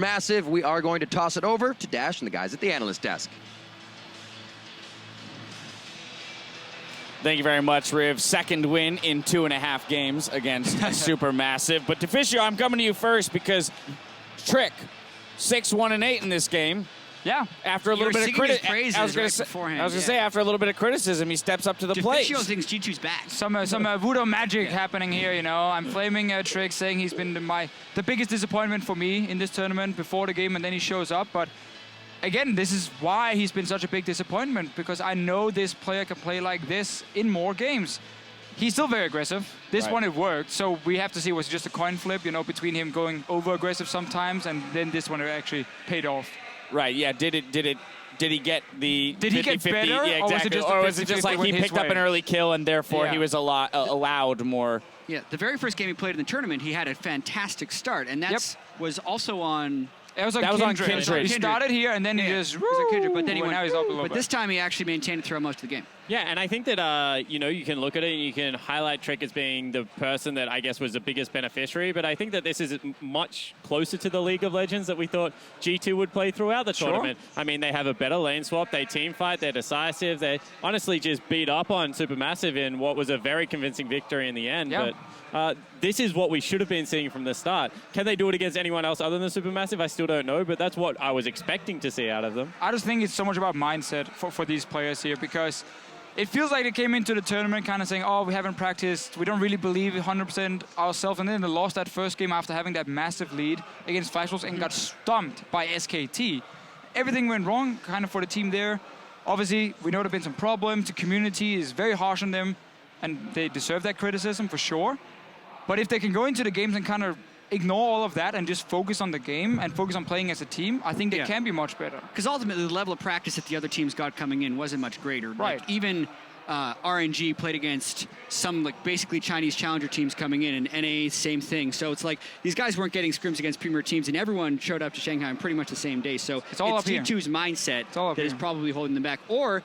Massive, we are going to toss it over to Dash and the guys at the analyst desk. Thank you very much, Riv. Second win in 2.5 games against SuperMassive. But Deficio, I'm coming to you first because Trick, 6-1-8 in this game. Yeah. After a little bit of criticism, I was going to say, after a little bit of criticism, he steps up to the plate. Deficio thinks G2's back. Some voodoo magic happening here, you know. I'm flaming Trick, saying he's been the biggest disappointment for me in this tournament before the game, and then he shows up. But again, this is why he's been such a big disappointment, because I know this player can play like this in more games. He's still very aggressive. This one, it worked. So we have to see, was it just a coin flip, you know, between him going over-aggressive sometimes, and then this one, it actually paid off. Right, yeah. Did he get the 50-50? Did he get better? Yeah, exactly. Or was it just like he picked up an early kill and therefore he was allowed more? Yeah, the very first game he played in the tournament, he had a fantastic start, and that was also on... It was on Kindred. He started here, and then he just... Kindred, but then he went... Now he's up a little but this time he actually maintained it throughout most of the game. Yeah, and I think that, you know, you can look at it and you can highlight Trick as being the person that I guess was the biggest beneficiary, but I think that this is much closer to the League of Legends that we thought G2 would play throughout the tournament. I mean, they have a better lane swap, they team fight, they're decisive, they honestly just beat up on SuperMassive in what was a very convincing victory in the end. Yeah. But this is what we should have been seeing from the start. Can they do it against anyone else other than SuperMassive? I still don't know, but that's what I was expecting to see out of them. I just think it's so much about mindset for these players here, because it feels like they came into the tournament kind of saying, oh, we haven't practiced, we don't really believe 100% ourselves, and then they lost that first game after having that massive lead against Flashwolves and got stumped by SKT. Everything went wrong kind of for the team there. Obviously, we know there have been some problems. The community is very harsh on them, and they deserve that criticism for sure. But if they can go into the games and kind of ignore all of that and just focus on the game and focus on playing as a team, I think they can be much better. Because ultimately, the level of practice that the other teams got coming in wasn't much greater. Right. Like, even RNG played against some basically Chinese challenger teams coming in, and NA, same thing. So it's like these guys weren't getting scrims against premier teams, and everyone showed up to Shanghai on pretty much the same day. So it's G2's mindset that is probably holding them back. Or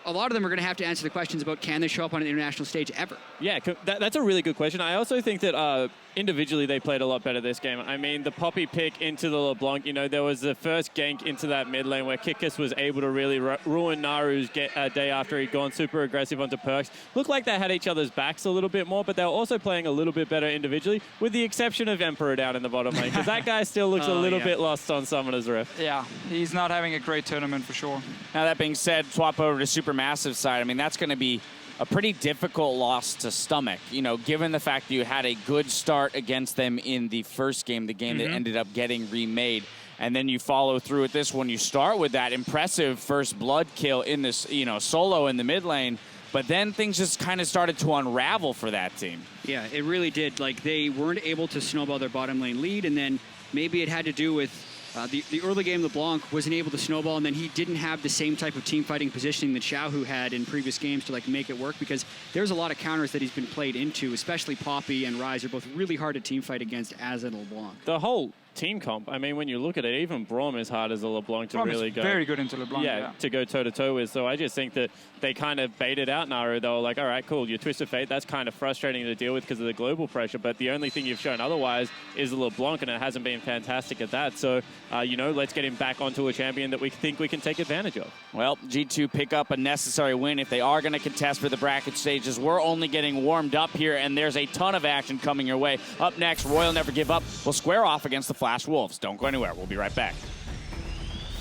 a lot of them are going to have to answer the questions about, can they show up on an international stage ever? Yeah, that's a really good question. I also think that individually they played a lot better this game. I mean, the Poppy pick into the LeBlanc, you know, there was the first gank into that mid lane where Kikis was able to really ruin Naru's day after he'd gone super aggressive onto Perks. Looked like they had each other's backs a little bit more, but they were also playing a little bit better individually, with the exception of Emperor down in the bottom lane, because that guy still looks a little bit lost on Summoner's Rift. Yeah, he's not having a great tournament for sure. Now, that being said, swap over to SuperMassive side. I mean, that's going to be a pretty difficult loss to stomach, you know, given the fact that you had a good start against them in the first game, the game that ended up getting remade, and then you follow through with this one. You start with that impressive first blood kill in this, you know, solo in the mid lane, but then things just kind of started to unravel for that team. Yeah, it really did. Like, they weren't able to snowball their bottom lane lead, and then maybe it had to do with the early game, LeBlanc wasn't able to snowball, and then he didn't have the same type of team fighting positioning that Xiaohu had in previous games to make it work, because there's a lot of counters that he's been played into, especially Poppy and Ryze are both really hard to team fight against as a LeBlanc. The whole team comp, I mean, when you look at it, even Braum is hard as a LeBlanc to really go. Very good into LeBlanc. Yeah, to go toe-to-toe with. So I just think that they kind of baited out Naru. They were like, all right, cool, your Twist of Fate, that's kind of frustrating to deal with because of the global pressure, but the only thing you've shown otherwise is the LeBlanc, and it hasn't been fantastic at that. So, you know, let's get him back onto a champion that we think we can take advantage of. Well, G2 pick up a necessary win if they are going to contest for the bracket stages. We're only getting warmed up here, and there's a ton of action coming your way. Up next, Royal Never Give Up will square off against the Flash Wolves. Don't go anywhere. We'll be right back.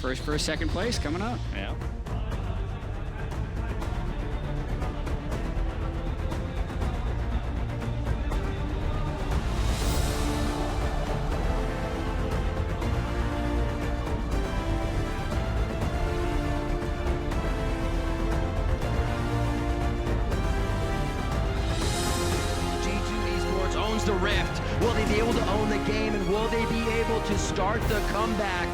First second place coming up. Yeah. The Rift. Will they be able to own the game, and will they be able to start the comeback?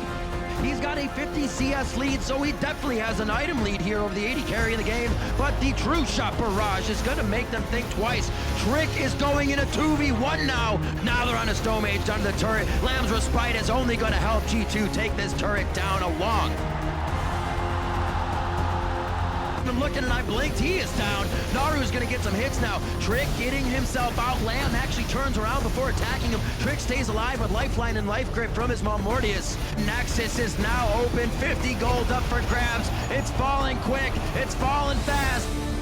He's got a 50 CS lead, so he definitely has an item lead here over the 80 carry in the game, but the true shot barrage is going to make them think twice. Trick is going in a 2v1 now. Now they're on a Stone Mage under the turret. Lamb's Respite is only going to help G2 take this turret down along. shot, and I'm looking, and I blinked. He is down. Naru's gonna get some hits now. Trick getting himself out. Lamb actually turns around before attacking him. Trick stays alive with lifeline and life grip from his mom Mortius. Nexus is now open. 50 gold up for grabs. It's falling quick. It's falling fast.